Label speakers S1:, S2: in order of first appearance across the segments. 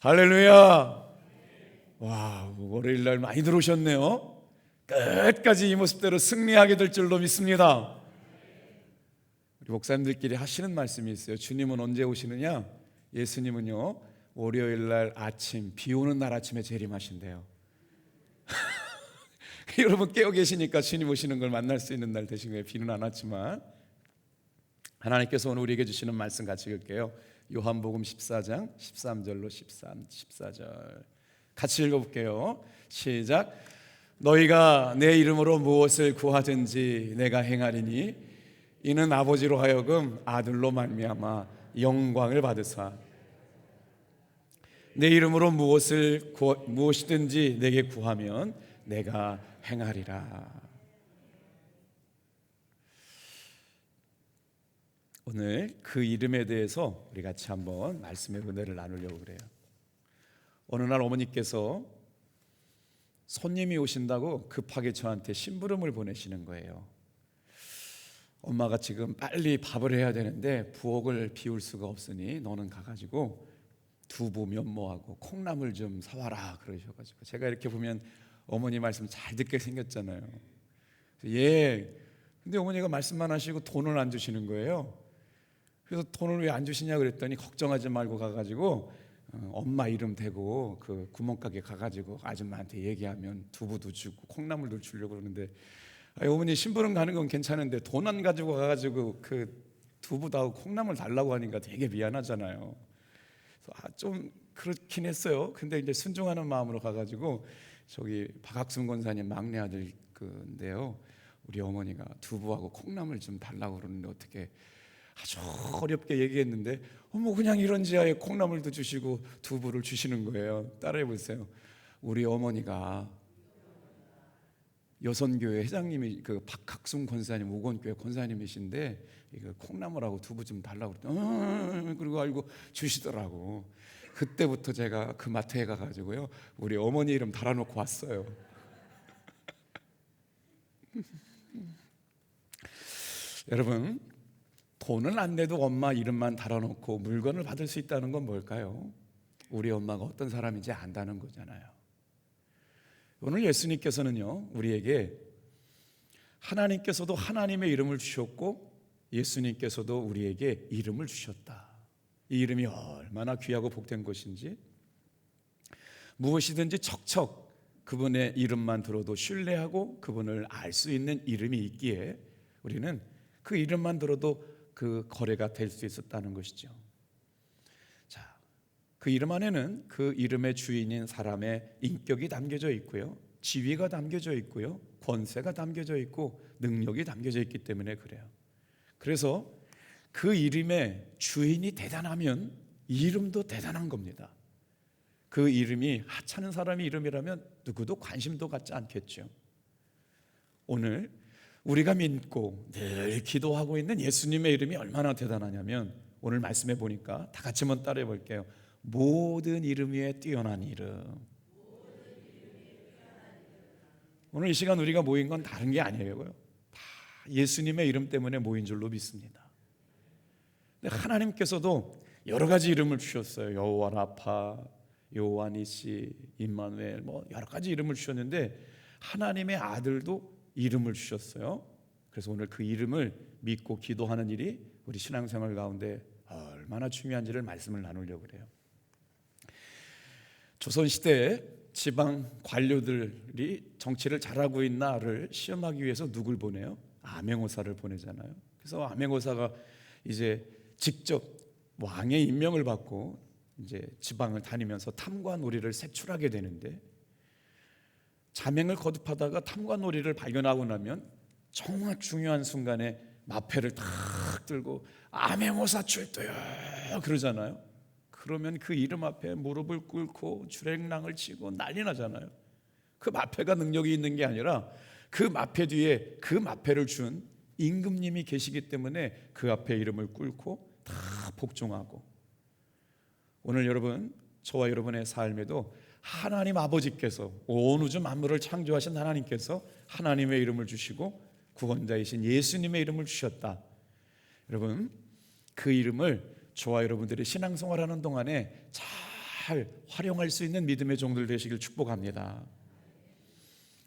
S1: 할렐루야. 와, 월요일 날 많이 들어오셨네요. 끝까지 이 모습대로 승리하게 될 줄로 믿습니다. 우리 목사님들끼리 하시는 말씀이 있어요. 주님은 언제 오시느냐? 예수님은요, 월요일 날 아침, 비 오는 날 아침에 재림하신대요. 여러분 깨어 계시니까 주님 오시는 걸 만날 수 있는 날 되신 거예요. 비는 안 왔지만. 하나님께서 오늘 우리에게 주시는 말씀 같이 읽을게요. 요한복음 14장 13절로 14절 같이 읽어볼게요. 시작. 너희가 내 이름으로 무엇을 구하든지 내가 행하리니 이는 아버지로 하여금 아들로 말미암아 영광을 받으사 내 이름으로 무엇이든지 내게 구하면 내가 행하리라. 오늘 그 이름에 대해서 우리 같이 한번 말씀의 은혜를 나누려고 그래요. 어느 날 어머니께서 손님이 오신다고 급하게 저한테 심부름을 보내시는 거예요. 엄마가 지금 빨리 밥을 해야 되는데 부엌을 비울 수가 없으니 너는 가가지고 두부 면모하고 콩나물 좀 사와라 그러셔가지고, 제가 이렇게 보면 어머니 말씀 잘 듣게 생겼잖아요. 예. 근데 어머니가 말씀만 하시고 돈을 안 주시는 거예요. 그래서 돈을 왜 안 주시냐 그랬더니 걱정하지 말고 가가지고 엄마 이름 대고 그 구멍가게 가가지고 아줌마한테 얘기하면 두부도 주고 콩나물도 주려고 그러는데, 어머니 심부름 가는 건 괜찮은데 돈 안 가지고 가가지고 그 두부도 하고 콩나물 달라고 하니까 되게 미안하잖아요. 좀 그렇긴 했어요. 근데 이제 순종하는 마음으로 가가지고 저기 박학순 권사님 막내 아들 근데요, 우리 어머니가 두부하고 콩나물 좀 달라고 그러는데 어떻게 아주 어렵게 얘기했는데 그냥 이런 지하에 콩나물도 주시고 두부를 주시는 거예요. 따라해 보세요. 우리 어머니가 여선교회 회장님이 그 박학순 권사님 오건교회 권사님이신데 이거 콩나물하고 두부 좀 달라고 그랬더니 그리고 알고 주시더라고. 그때부터 제가 그 마트에 가가지고요 우리 어머니 이름 달아놓고 왔어요. 여러분, 돈을 안 내도 엄마 이름만 달아놓고 물건을 받을 수 있다는 건 뭘까요? 우리 엄마가 어떤 사람인지 안다는 거잖아요. 오늘 예수님께서는요 우리에게 하나님께서도 하나님의 이름을 주셨고 예수님께서도 우리에게 이름을 주셨다. 이 이름이 얼마나 귀하고 복된 것인지, 무엇이든지 척척 그분의 이름만 들어도 신뢰하고 그분을 알 수 있는 이름이 있기에 우리는 그 이름만 들어도 그 거래가 될 수 있었다는 것이죠. 자, 그 이름 안에는 그 이름의 주인인 사람의 인격이 담겨져 있고요, 지위가 담겨져 있고요, 권세가 담겨져 있고 능력이 담겨져 있기 때문에 그래요. 그래서 그 이름의 주인이 대단하면 이름도 대단한 겁니다. 그 이름이 하찮은 사람의 이름이라면 누구도 관심도 갖지 않겠죠. 오늘 우리가 믿고 늘 기도하고 있는 예수님의 이름이 얼마나 대단하냐면 오늘 말씀해 보니까 다 같이 한번 따라해 볼게요. 모든 이름 위에 뛰어난 이름. 오늘 이 시간 우리가 모인 건 다른 게 아니에요. 다 예수님의 이름 때문에 모인 줄로 믿습니다. 근데 하나님께서도 여러 가지 이름을 주셨어요. 여호와 라파, 여호와 니시, 임마누엘, 여러 가지 이름을 주셨는데 하나님의 아들도 이름을 주셨어요. 그래서 오늘 그 이름을 믿고 기도하는 일이 우리 신앙생활 가운데 얼마나 중요한지를 말씀을 나누려고 그래요. 조선시대에 지방 관료들이 정치를 잘하고 있나를 시험하기 위해서 누굴 보내요? 암행어사를 보내잖아요. 그래서 암행어사가 이제 직접 왕의 임명을 받고 이제 지방을 다니면서 탐관오리를 색출하게 되는데, 자명을 거듭하다가 탐관오리를 발견하고 나면 정말 중요한 순간에 마패를 탁 들고 암행어사 출두요 그러잖아요. 그러면 그 이름 앞에 무릎을 꿇고 주랭랑을 치고 난리 나잖아요. 그 마패가 능력이 있는 게 아니라 그 마패 뒤에 그 마패를 준 임금님이 계시기 때문에 그 앞에 이름을 꿇고 다 복종하고, 오늘 여러분, 저와 여러분의 삶에도 하나님 아버지께서 온 우주 만물을 창조하신 하나님께서 하나님의 이름을 주시고 구원자이신 예수님의 이름을 주셨다. 여러분, 그 이름을 저와 여러분들이 신앙생활하는 동안에 잘 잘 활용할 수 있는 믿음의 종들 되시길 축복합니다.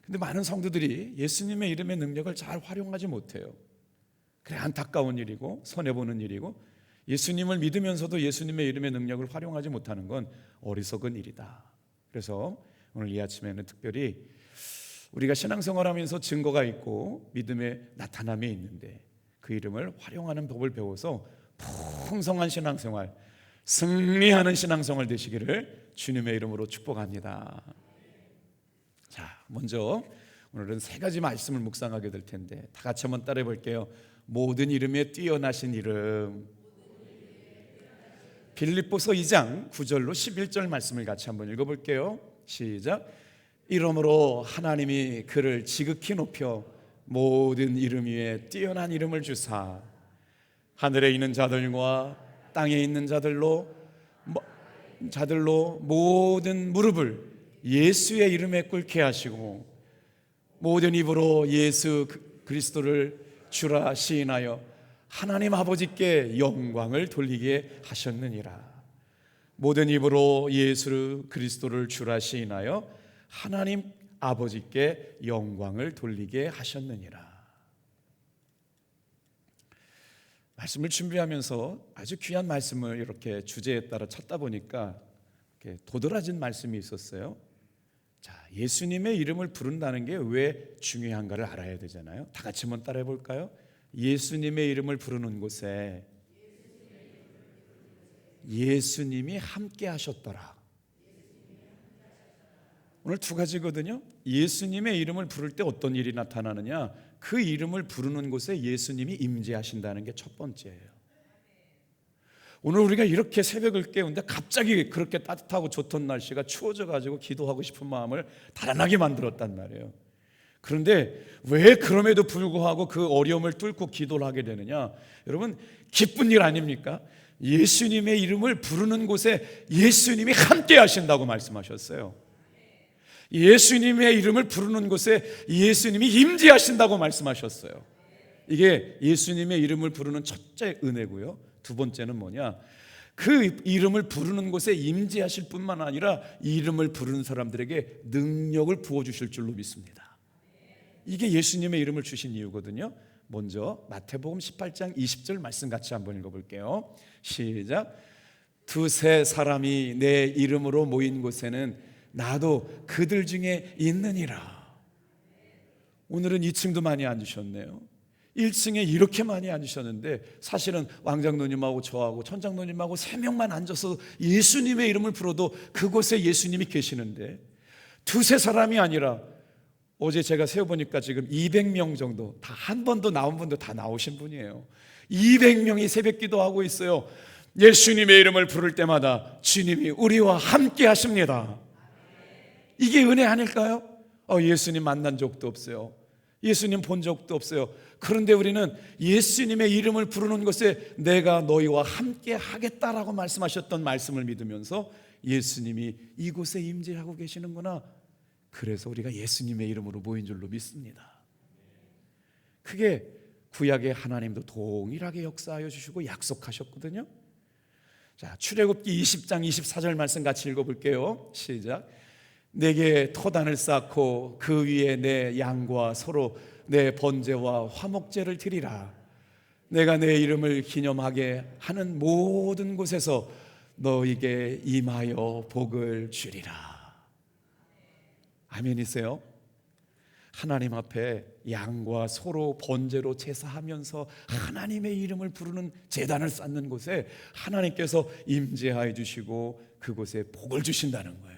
S1: 근데 많은 성도들이 예수님의 이름의 능력을 잘 활용하지 못해요. 그래, 안타까운 일이고 손해보는 일이고, 예수님을 믿으면서도 예수님의 이름의 능력을 활용하지 못하는 건 어리석은 일이다. 그래서 오늘 이 아침에는 특별히 우리가 신앙생활하면서 증거가 있고 믿음의 나타남이 있는데 그 이름을 활용하는 법을 배워서 풍성한 신앙생활, 승리하는 신앙생활 되시기를 주님의 이름으로 축복합니다. 자, 먼저 오늘은 세 가지 말씀을 묵상하게 될 텐데 다 같이 한번 따라해 볼게요. 모든 이름에 뛰어나신 이름. 빌립보서 2장 9절로 11절 말씀을 같이 한번 읽어볼게요. 시작. 이러므로 하나님이 그를 지극히 높여 모든 이름 위에 뛰어난 이름을 주사 하늘에 있는 자들과 땅에 있는 자들로 모든 무릎을 예수의 이름에 꿇게 하시고 모든 입으로 예수 그리스도를 주라 시인하여 하나님 아버지께 영광을 돌리게 하셨느니라. 모든 입으로 예수 그리스도를 주라 시인하여 하나님 아버지께 영광을 돌리게 하셨느니라. 말씀을 준비하면서 아주 귀한 말씀을 이렇게 주제에 따라 찾다 보니까 이렇게 도드라진 말씀이 있었어요. 자, 예수님의 이름을 부른다는 게 왜 중요한가를 알아야 되잖아요. 다 같이 한번 따라해 볼까요? 예수님의 이름을 부르는 곳에 예수님이 함께 하셨더라. 오늘 두 가지거든요. 예수님의 이름을 부를 때 어떤 일이 나타나느냐, 그 이름을 부르는 곳에 예수님이 임재하신다는 게 첫 번째예요. 오늘 우리가 이렇게 새벽을 깨우는데 갑자기 그렇게 따뜻하고 좋던 날씨가 추워져 가지고 기도하고 싶은 마음을 달아나게 만들었단 말이에요. 그런데 왜 그럼에도 불구하고 그 어려움을 뚫고 기도를 하게 되느냐? 여러분, 기쁜 일 아닙니까? 예수님의 이름을 부르는 곳에 예수님이 함께 하신다고 말씀하셨어요. 예수님의 이름을 부르는 곳에 예수님이 임재하신다고 말씀하셨어요. 이게 예수님의 이름을 부르는 첫째 은혜고요. 두 번째는 뭐냐? 그 이름을 부르는 곳에 임재하실 뿐만 아니라 이름을 부르는 사람들에게 능력을 부어주실 줄로 믿습니다. 이게 예수님의 이름을 주신 이유거든요. 먼저 마태복음 18장 20절 말씀 같이 한번 읽어볼게요. 시작. 두세 사람이 내 이름으로 모인 곳에는 나도 그들 중에 있느니라. 오늘은 2층도 많이 앉으셨네요. 1층에 이렇게 많이 앉으셨는데 사실은 왕장로님하고 저하고 천장로님하고 3명만 앉아서 예수님의 이름을 불어도 그곳에 예수님이 계시는데 두세 사람이 아니라 어제 제가 세어보니까 지금 200명 정도, 다 한 번도 나온 분도 다 나오신 분이에요. 200명이 새벽 기도하고 있어요. 예수님의 이름을 부를 때마다 주님이 우리와 함께 하십니다. 이게 은혜 아닐까요? 예수님 만난 적도 없어요. 예수님 본 적도 없어요. 그런데 우리는 예수님의 이름을 부르는 것에 내가 너희와 함께 하겠다라고 말씀하셨던 말씀을 믿으면서 예수님이 이곳에 임재하고 계시는구나. 그래서 우리가 예수님의 이름으로 모인 줄로 믿습니다. 그게 구약의 하나님도 동일하게 역사하여 주시고 약속하셨거든요. 자, 출애굽기 20장 24절 말씀 같이 읽어볼게요. 시작. 내게 토단을 쌓고 그 위에 내 양과 서로 내 번제와 화목제를 드리라. 내가 내 이름을 기념하게 하는 모든 곳에서 너에게 임하여 복을 주리라. 아멘이세요? 하나님 앞에 양과 소로 번제로 제사하면서 하나님의 이름을 부르는 제단을 쌓는 곳에 하나님께서 임재하여 주시고 그곳에 복을 주신다는 거예요.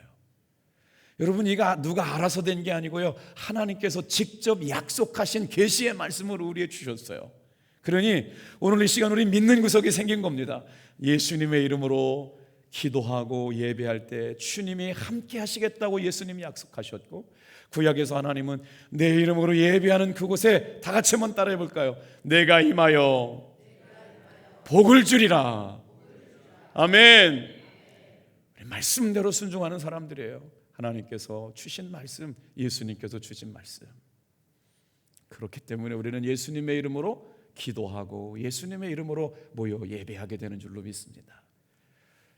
S1: 여러분, 이가 누가 알아서 된 게 아니고요, 하나님께서 직접 약속하신 계시의 말씀으로 우리에게 주셨어요. 그러니 오늘 이 시간 우리 믿는 구석이 생긴 겁니다. 예수님의 이름으로 기도하고 예배할 때 주님이 함께 하시겠다고 예수님이 약속하셨고, 구약에서 하나님은 내 이름으로 예배하는 그곳에 다 같이 한번 따라해 볼까요? 내가 임하여 복을 주리라. 아멘. 말씀대로 순종하는 사람들이에요. 하나님께서 주신 말씀, 예수님께서 주신 말씀. 그렇기 때문에 우리는 예수님의 이름으로 기도하고 예수님의 이름으로 모여 예배하게 되는 줄로 믿습니다.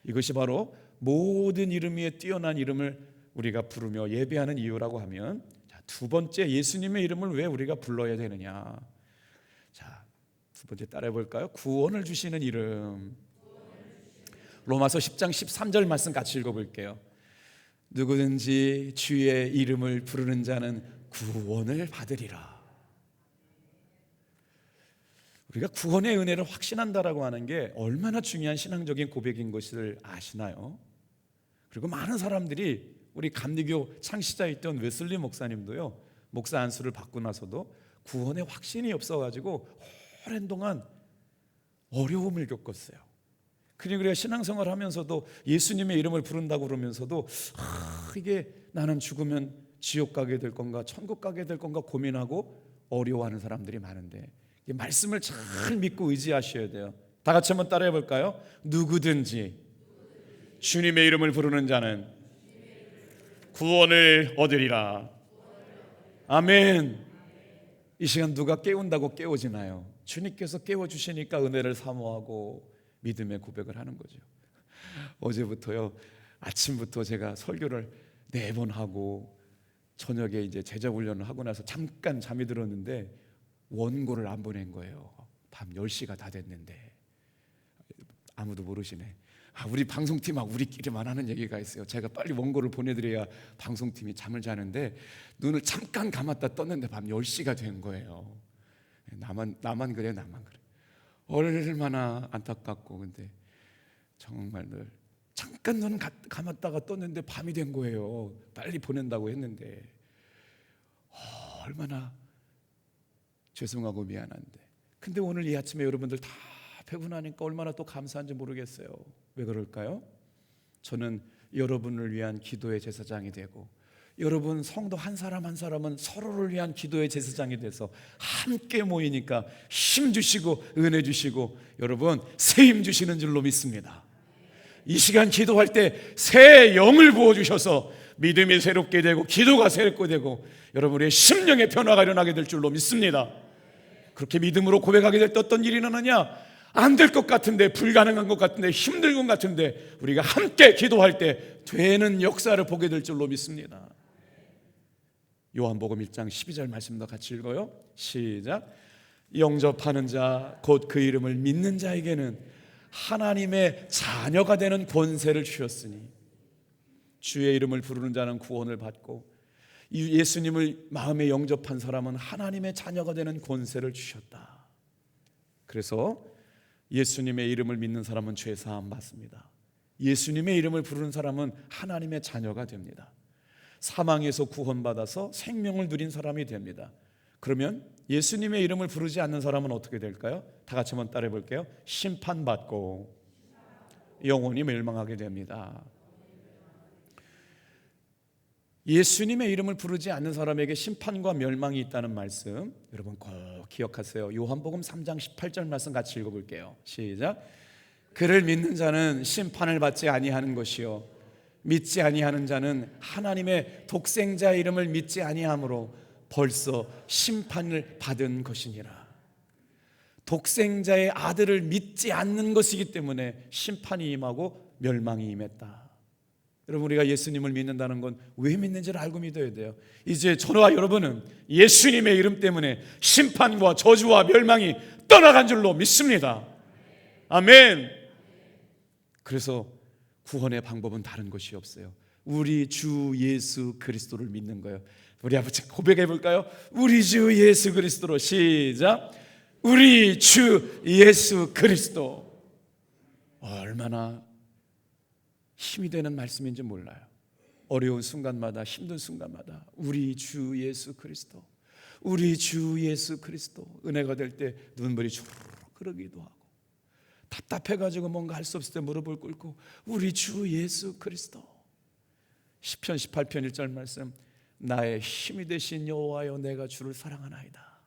S1: 이것이 바로 모든 이름 위에 뛰어난 이름을 우리가 부르며 예배하는 이유라고 하면, 두 번째, 예수님의 이름을 왜 우리가 불러야 되느냐. 자, 두 번째 따라해 볼까요? 구원을 주시는 이름. 로마서 10장 13절 말씀 같이 읽어볼게요. 누구든지 주의 이름을 부르는 자는 구원을 받으리라. 우리가 구원의 은혜를 확신한다라고 하는 게 얼마나 중요한 신앙적인 고백인 것을 아시나요? 그리고 많은 사람들이, 우리 감리교 창시자였던 웨슬리 목사님도요, 목사 안수를 받고 나서도 구원의 확신이 없어가지고 오랜 동안 어려움을 겪었어요. 그리고 우리가 신앙생활을 하면서도 예수님의 이름을 부른다고 그러면서도 이게 나는 죽으면 지옥 가게 될 건가 천국 가게 될 건가 고민하고 어려워하는 사람들이 많은데, 이 말씀을 잘 믿고 의지하셔야 돼요. 다 같이 한번 따라해 볼까요? 누구든지 주님의 이름을 부르는 자는 구원을 얻으리라. 아멘. 이 시간 누가 깨운다고 깨워지나요? 주님께서 깨워주시니까 은혜를 사모하고 믿음의 고백을 하는 거죠. 어제부터요, 아침부터 제가 설교를 4번 하고 저녁에 이제 제자 훈련을 하고 나서 잠깐 잠이 들었는데 원고를 안 보낸 거예요. 밤 10시가 다 됐는데. 아무도 모르시네. 우리 방송팀하고 우리끼리만 하는 얘기가 있어요. 제가 빨리 원고를 보내드려야 방송팀이 잠을 자는데 눈을 잠깐 감았다 떴는데 밤 10시가 된 거예요. 나만 그래. 얼마나 안타깝고. 근데 정말 늘 잠깐 눈 감았다가 떴는데 밤이 된 거예요. 빨리 보낸다고 했는데 얼마나 죄송하고 미안한데. 근데 오늘 이 아침에 여러분들 다 배분하니까 얼마나 또 감사한지 모르겠어요. 왜 그럴까요? 저는 여러분을 위한 기도의 제사장이 되고, 여러분 성도 한 사람 한 사람은 서로를 위한 기도의 제사장이 돼서 함께 모이니까 힘 주시고 은혜 주시고 여러분 새 힘 주시는 줄로 믿습니다. 이 시간 기도할 때 새 영을 부어주셔서 믿음이 새롭게 되고 기도가 새롭게 되고 여러분의 심령의 변화가 일어나게 될 줄로 믿습니다. 그렇게 믿음으로 고백하게 될 때 어떤 일이 일어나냐? 안 될 것 같은데, 불가능한 것 같은데, 힘들 것 같은데 우리가 함께 기도할 때 되는 역사를 보게 될 줄로 믿습니다. 요한복음 1장 12절 말씀도 같이 읽어요. 시작. 영접하는 자 곧 그 이름을 믿는 자에게는 하나님의 자녀가 되는 권세를 주셨으니, 주의 이름을 부르는 자는 구원을 받고 예수님을 마음에 영접한 사람은 하나님의 자녀가 되는 권세를 주셨다. 그래서 예수님의 이름을 믿는 사람은 죄 사함 받습니다. 예수님의 이름을 부르는 사람은 하나님의 자녀가 됩니다. 사망에서 구원받아서 생명을 누린 사람이 됩니다. 그러면 예수님의 이름을 부르지 않는 사람은 어떻게 될까요? 다 같이 한번 따라해 볼게요. 심판받고 영원히 멸망하게 됩니다. 예수님의 이름을 부르지 않는 사람에게 심판과 멸망이 있다는 말씀 여러분 꼭 기억하세요. 요한복음 3장 18절 말씀 같이 읽어볼게요. 시작. 그를 믿는 자는 심판을 받지 아니하는 것이요 믿지 아니하는 자는 하나님의 독생자 이름을 믿지 아니하므로 벌써 심판을 받은 것이니라. 독생자의 아들을 믿지 않는 것이기 때문에 심판이 임하고 멸망이 임했다. 여러분 우리가 예수님을 믿는다는 건 왜 믿는지를 알고 믿어야 돼요. 이제 저와 여러분은 예수님의 이름 때문에 심판과 저주와 멸망이 떠나간 줄로 믿습니다. 아멘. 그래서 구원의 방법은 다른 것이 없어요. 우리 주 예수 그리스도를 믿는 거예요. 우리 아버지 고백해 볼까요? 우리 주 예수 그리스도로. 시작. 우리 주 예수 그리스도. 얼마나 힘이 되는 말씀인지 몰라요. 어려운 순간마다, 힘든 순간마다 우리 주 예수 그리스도, 우리 주 예수 그리스도. 은혜가 될 때 눈물이 주르륵 흐르기도 하고, 답답해가지고 뭔가 할 수 없을 때 무릎을 꿇고 우리 주 예수 그리스도. 시편 18편 1절 말씀. 나의 힘이 되신 여호와여 내가 주를 사랑하나이다.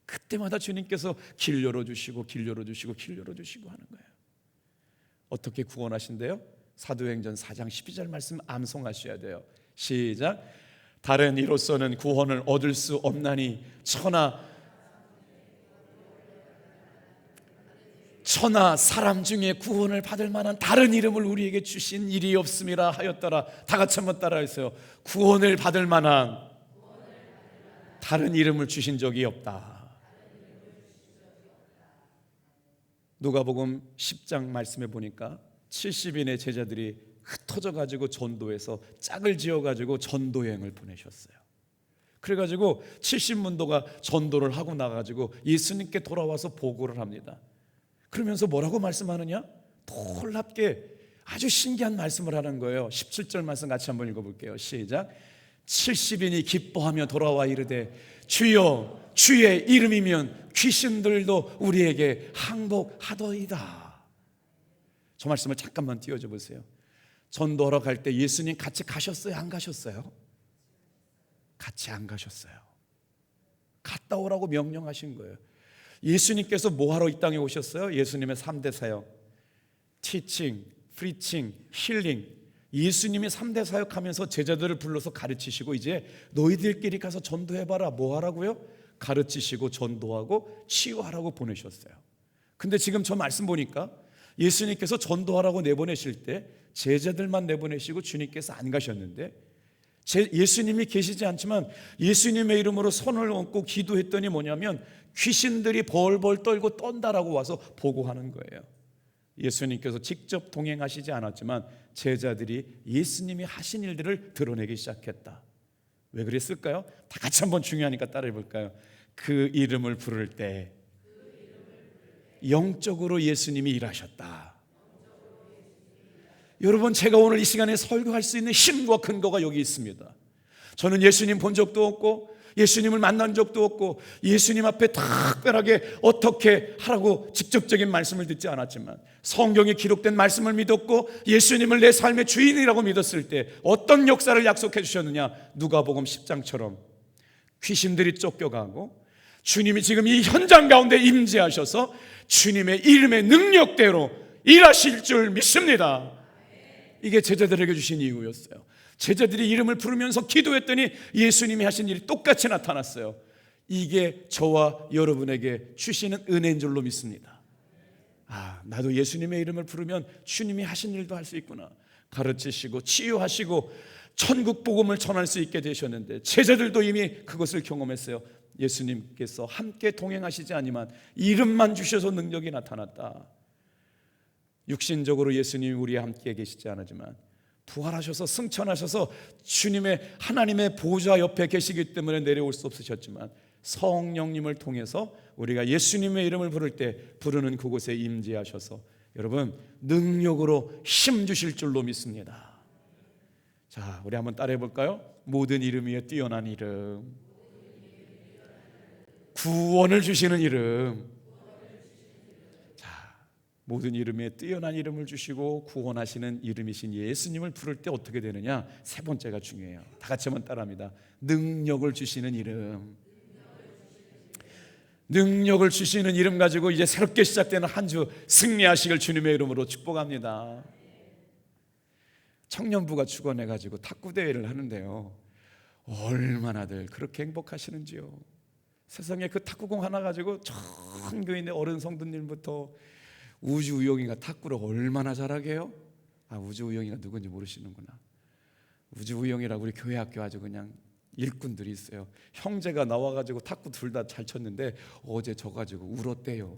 S1: 그때마다 주님께서 길 열어주시고 길 열어주시고 길 열어주시고 하는 거예요. 어떻게 구원하신대요? 사도행전 4장 12절 말씀 암송하셔야 돼요. 시작. 다른 이로서는 구원을 얻을 수 없나니 천하 천하 사람 중에 구원을 받을 만한 다른 이름을 우리에게 주신 일이 없음이라 하였더라. 다 같이 한번 따라하세요. 구원을 받을 만한 다른 이름을 주신 적이 없다. 누가복음 10장 말씀해 보니까 70인의 제자들이 흩어져 가지고 전도해서 짝을 지어 가지고 전도 여행을 보내셨어요. 그래 가지고 70문도가 전도를 하고 나가 가지고 예수님께 돌아와서 보고를 합니다. 그러면서 뭐라고 말씀하느냐? 놀랍게 아주 신기한 말씀을 하는 거예요. 17절 말씀 같이 한번 읽어볼게요. 시작. 70인이 기뻐하며 돌아와 이르되 주여 주의 이름이면 귀신들도 우리에게 항복하더이다. 저 말씀을 잠깐만 띄워줘 보세요. 전도하러 갈 때 예수님 같이 가셨어요? 안 가셨어요? 같이 안 가셨어요. 갔다 오라고 명령하신 거예요. 예수님께서 뭐하러 이 땅에 오셨어요? 예수님의 3대 사역, 티칭, 프리칭, 힐링. 예수님이 3대 사역하면서 제자들을 불러서 가르치시고 이제 너희들끼리 가서 전도해봐라. 뭐 하라고요? 가르치시고 전도하고 치유하라고 보내셨어요. 근데 지금 저 말씀 보니까 예수님께서 전도하라고 내보내실 때 제자들만 내보내시고 주님께서 안 가셨는데, 예수님이 계시지 않지만 예수님의 이름으로 손을 얹고 기도했더니 뭐냐면 귀신들이 벌벌 떨고 떤다라고 와서 보고하는 거예요. 예수님께서 직접 동행하시지 않았지만 제자들이 예수님이 하신 일들을 드러내기 시작했다. 왜 그랬을까요? 다 같이 한번 중요하니까 따라해 볼까요? 그 이름을 부를 때 영적으로 예수님이 일하셨다. 여러분, 제가 오늘 이 시간에 설교할 수 있는 힘과 근거가 여기 있습니다. 저는 예수님 본 적도 없고 예수님을 만난 적도 없고 예수님 앞에 특별하게 어떻게 하라고 직접적인 말씀을 듣지 않았지만 성경에 기록된 말씀을 믿었고 예수님을 내 삶의 주인이라고 믿었을 때 어떤 역사를 약속해 주셨느냐? 누가복음 10장처럼 귀신들이 쫓겨가고 주님이 지금 이 현장 가운데 임재하셔서 주님의 이름의 능력대로 일하실 줄 믿습니다. 이게 제자들에게 주신 이유였어요. 제자들이 이름을 부르면서 기도했더니 예수님이 하신 일이 똑같이 나타났어요. 이게 저와 여러분에게 주시는 은혜인 줄로 믿습니다. 나도 예수님의 이름을 부르면 주님이 하신 일도 할 수 있구나. 가르치시고 치유하시고 천국 복음을 전할 수 있게 되셨는데 제자들도 이미 그것을 경험했어요. 예수님께서 함께 동행하시지 아니만 이름만 주셔서 능력이 나타났다. 육신적으로 예수님이 우리와 함께 계시지 않지만 부활하셔서 승천하셔서 주님의 하나님의 보좌 옆에 계시기 때문에 내려올 수 없으셨지만 성령님을 통해서 우리가 예수님의 이름을 부를 때 부르는 그곳에 임재하셔서 여러분 능력으로 힘 주실 줄로 믿습니다. 자, 우리 한번 따라해 볼까요? 모든 이름 위에 뛰어난 이름, 구원을 주시는 이름. 모든 이름에 뛰어난 이름을 주시고 구원하시는 이름이신 예수님을 부를 때 어떻게 되느냐? 세 번째가 중요해요. 다 같이 한번 따라합니다. 능력을 주시는 이름. 능력을 주시는 이름 가지고 이제 새롭게 시작되는 한 주 승리하시길 주님의 이름으로 축복합니다. 청년부가 축원해가지고 탁구대회를 하는데요, 얼마나들 그렇게 행복하시는지요. 세상에 그 탁구공 하나 가지고 전 교인의 어른 성도님부터 우주우영이가 탁구를 얼마나 잘하게 해요? 우주우영이가 누군지 모르시는구나. 우주우영이라고 우리 교회 학교 아주 그냥 일꾼들이 있어요. 형제가 나와가지고 탁구 둘 다 잘 쳤는데 어제 져가지고 울었대요.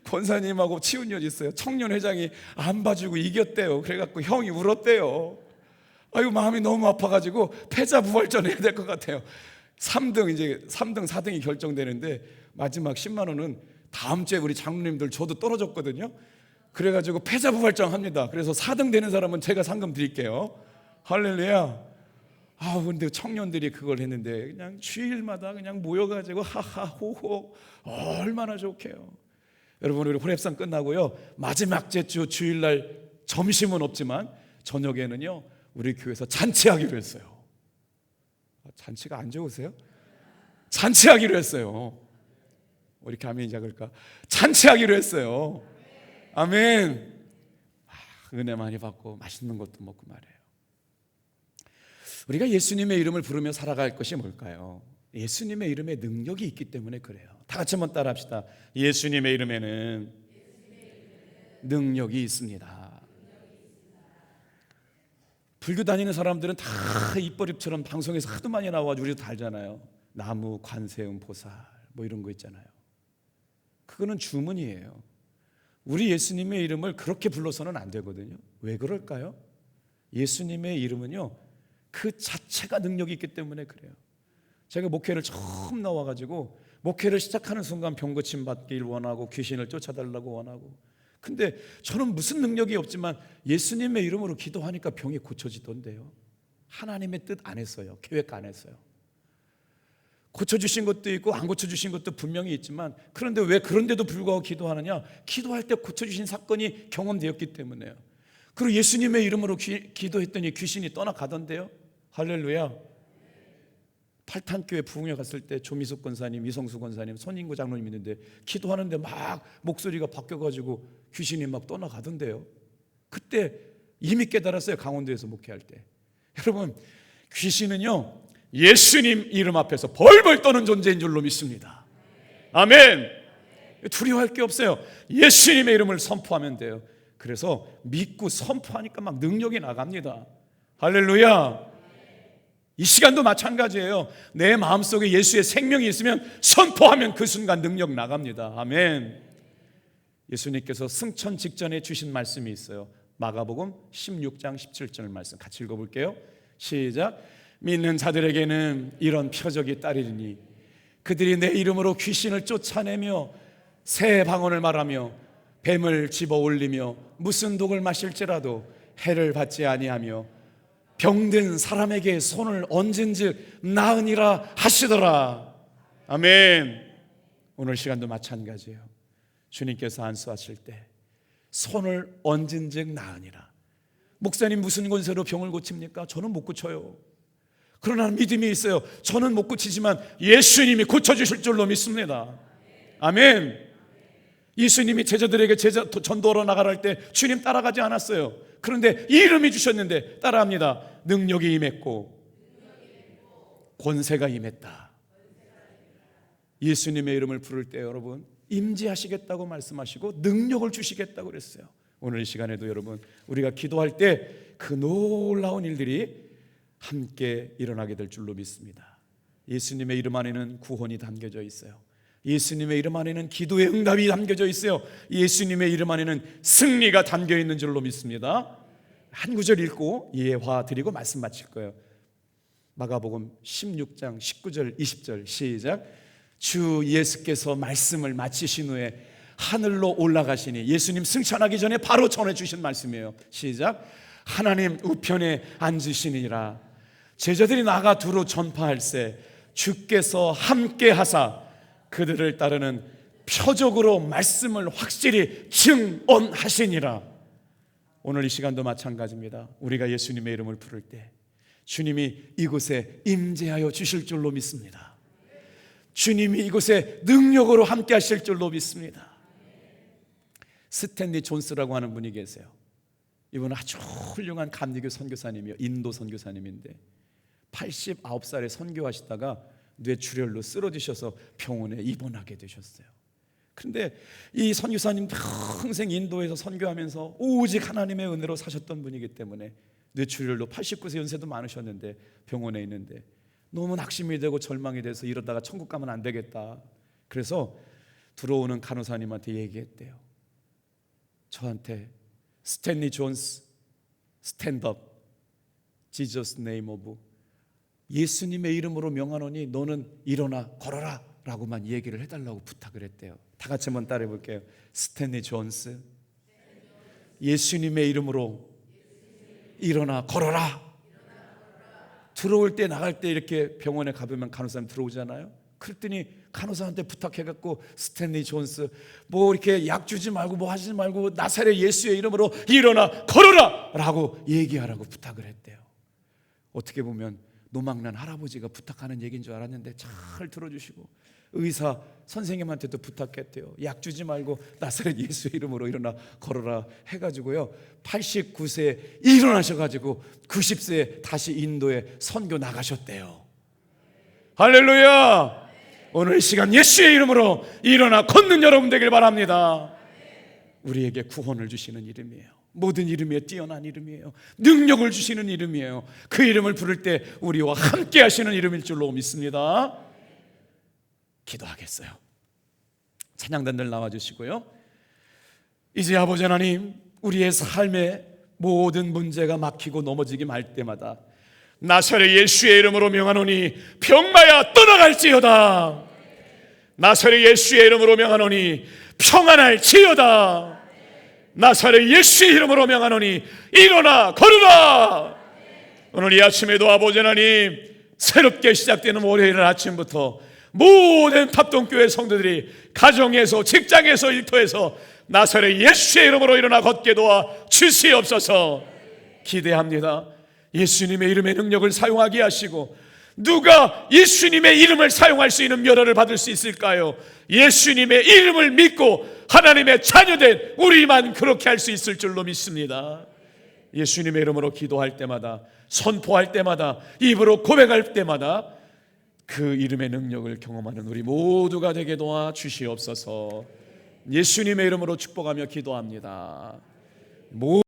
S1: 권사님하고 치훈이 있어요. 청년회장이 안 봐주고 이겼대요. 그래갖고 형이 울었대요. 아이고 마음이 너무 아파가지고 패자부활전 해야 될 것 같아요. 3등 4등이 결정되는데 마지막 10만 원은 다음 주에 우리 장로님들 저도 떨어졌거든요. 그래가지고 패자부활전 합니다. 그래서 4등 되는 사람은 제가 상금 드릴게요. 할렐루야. 근데 청년들이 그걸 했는데 그냥 주일마다 그냥 모여가지고 하하 호호 얼마나 좋게요. 여러분, 우리 호랩상 끝나고요 마지막 주 주일날 점심은 없지만 저녁에는요 우리 교회에서 잔치하기로 했어요. 잔치가 안 좋으세요? 잔치하기로 했어요. 왜 이렇게 아멘이 작을까? 잔치하기로 했어요. 아멘. 은혜 많이 받고 맛있는 것도 먹고 말이에요. 우리가 예수님의 이름을 부르며 살아갈 것이 뭘까요? 예수님의 이름에 능력이 있기 때문에 그래요. 다 같이 한번 따라합시다. 예수님의 이름에는 능력이 있습니다. 불교 다니는 사람들은 다 입버릇처럼 방송에서 하도 많이 나와가지고 우리도 다 알잖아요. 나무, 관세음, 보살 뭐 이런 거 있잖아요. 그거는 주문이에요. 우리 예수님의 이름을 그렇게 불러서는 안 되거든요. 왜 그럴까요? 예수님의 이름은요, 그 자체가 능력이 있기 때문에 그래요. 제가 목회를 처음 나와가지고 목회를 시작하는 순간 병 고침 받길 원하고 귀신을 쫓아달라고 원하고, 근데 저는 무슨 능력이 없지만 예수님의 이름으로 기도하니까 병이 고쳐지던데요. 하나님의 뜻 안 했어요. 계획 안 했어요. 고쳐주신 것도 있고 안 고쳐주신 것도 분명히 있지만, 그런데 왜 그런데도 불구하고 기도하느냐? 기도할 때 고쳐주신 사건이 경험되었기 때문에요. 그리고 예수님의 이름으로 기도했더니 귀신이 떠나가던데요. 할렐루야. 팔탄교회 부흥회 갔을 때 조미숙 권사님, 이성수 권사님, 손인구 장로님 있는데 기도하는데 막 목소리가 바뀌어가지고 귀신이 막 떠나가던데요. 그때 이미 깨달았어요. 강원도에서 목회할 때. 여러분, 귀신은요, 예수님 이름 앞에서 벌벌 떠는 존재인 줄로 믿습니다. 아멘. 두려워할 게 없어요. 예수님의 이름을 선포하면 돼요. 그래서 믿고 선포하니까 막 능력이 나갑니다. 할렐루야. 이 시간도 마찬가지예요. 내 마음속에 예수의 생명이 있으면 선포하면 그 순간 능력 나갑니다. 아멘. 예수님께서 승천 직전에 주신 말씀이 있어요. 마가복음 16장 17절 말씀 같이 읽어볼게요. 시작. 믿는 자들에게는 이런 표적이 따르리니 그들이 내 이름으로 귀신을 쫓아내며 새 방언을 말하며 뱀을 집어 올리며 무슨 독을 마실지라도 해를 받지 아니하며 병든 사람에게 손을 얹은즉 나으니라 하시더라. 아멘. 오늘 시간도 마찬가지예요. 주님께서 안수하실 때 손을 얹은즉 나으니라. 목사님 무슨 권세로 병을 고칩니까? 저는 못 고쳐요. 그러나 믿음이 있어요. 저는 못 고치지만 예수님이 고쳐주실 줄로 믿습니다. 아멘. 예수님이 제자들에게 전도하러 나가랄 때 주님 따라가지 않았어요. 그런데 이름이 주셨는데 따라합니다. 능력이 임했고 권세가 임했다. 예수님의 이름을 부를 때 여러분 임재하시겠다고 말씀하시고 능력을 주시겠다고 그랬어요. 오늘 이 시간에도 여러분 우리가 기도할 때 그 놀라운 일들이 함께 일어나게 될 줄로 믿습니다. 예수님의 이름 안에는 구원이 담겨져 있어요. 예수님의 이름 안에는 기도의 응답이 담겨져 있어요. 예수님의 이름 안에는 승리가 담겨 있는 줄로 믿습니다. 한 구절 읽고 예화 드리고 말씀 마칠 거예요. 마가복음 16장 19절 20절 시작. 주 예수께서 말씀을 마치신 후에 하늘로 올라가시니, 예수님 승천하기 전에 바로 전해주신 말씀이에요. 시작. 하나님 우편에 앉으시니라. 제자들이 나가 두루 전파할세 주께서 함께 하사 그들을 따르는 표적으로 말씀을 확실히 증언하시니라. 오늘 이 시간도 마찬가지입니다. 우리가 예수님의 이름을 부를 때 주님이 이곳에 임재하여 주실 줄로 믿습니다. 주님이 이곳에 능력으로 함께 하실 줄로 믿습니다. 스탠리 존스라고 하는 분이 계세요. 이분은 아주 훌륭한 감리교 선교사님이요, 인도 선교사님인데 89살에 선교하시다가 뇌출혈로 쓰러지셔서 병원에 입원하게 되셨어요. 그런데 이 선교사님 평생 인도에서 선교하면서 오직 하나님의 은혜로 사셨던 분이기 때문에 뇌출혈로 89세 연세도 많으셨는데 병원에 있는데 너무 낙심이 되고 절망이 돼서 이러다가 천국 가면 안 되겠다. 그래서 들어오는 간호사님한테 얘기했대요. 저한테 스탠리 존스 스탠드업 지저스 네임 오브, 예수님의 이름으로 명하노니 너는 일어나 걸어라 라고만 얘기를 해달라고 부탁을 했대요. 다 같이 한번 따라해 볼게요. 스탠리 존스 예수님의 이름으로 일어나 걸어라. 들어올 때 나갈 때 이렇게 병원에 가보면 간호사님 들어오잖아요. 그랬더니 간호사한테 부탁해갖고 스탠리 존스 뭐 이렇게 약 주지 말고 뭐 하지 말고 나사렛 예수의 이름으로 일어나 걸어라 라고 얘기하라고 부탁을 했대요. 어떻게 보면 노망난 할아버지가 부탁하는 얘기인 줄 알았는데 잘 들어주시고, 의사 선생님한테도 부탁했대요. 약 주지 말고 나사렛 예수의 이름으로 일어나 걸어라 해가지고요 89세에 일어나셔가지고 90세에 다시 인도에 선교 나가셨대요. 할렐루야. 오늘 이 시간 예수의 이름으로 일어나 걷는 여러분 되길 바랍니다. 우리에게 구원을 주시는 이름이에요. 모든 이름에 뛰어난 이름이에요. 능력을 주시는 이름이에요. 그 이름을 부를 때 우리와 함께 하시는 이름일 줄로 믿습니다. 기도하겠어요. 찬양단들 나와주시고요. 이제 아버지 하나님, 우리의 삶에 모든 문제가 막히고 넘어지기 말 때마다 나사렛 예수의 이름으로 명하노니 병마야 떠나갈지어다. 나사렛 예수의 이름으로 명하노니 평안할지어다. 나사렛 예수의 이름으로 명하노니 일어나 걸으라. 오늘 이 아침에도 아버지 하나님, 새롭게 시작되는 월요일 아침부터 모든 합동교회 성도들이 가정에서, 직장에서, 일터에서 나사렛 예수의 이름으로 일어나 걷게 도와 주시옵소서. 기대합니다. 예수님의 이름의 능력을 사용하게 하시고, 누가 예수님의 이름을 사용할 수 있는 멸호를 받을 수 있을까요? 예수님의 이름을 믿고 하나님의 자녀된 우리만 그렇게 할 수 있을 줄로 믿습니다. 예수님의 이름으로 기도할 때마다, 선포할 때마다, 입으로 고백할 때마다 그 이름의 능력을 경험하는 우리 모두가 되게 도와 주시옵소서. 예수님의 이름으로 축복하며 기도합니다.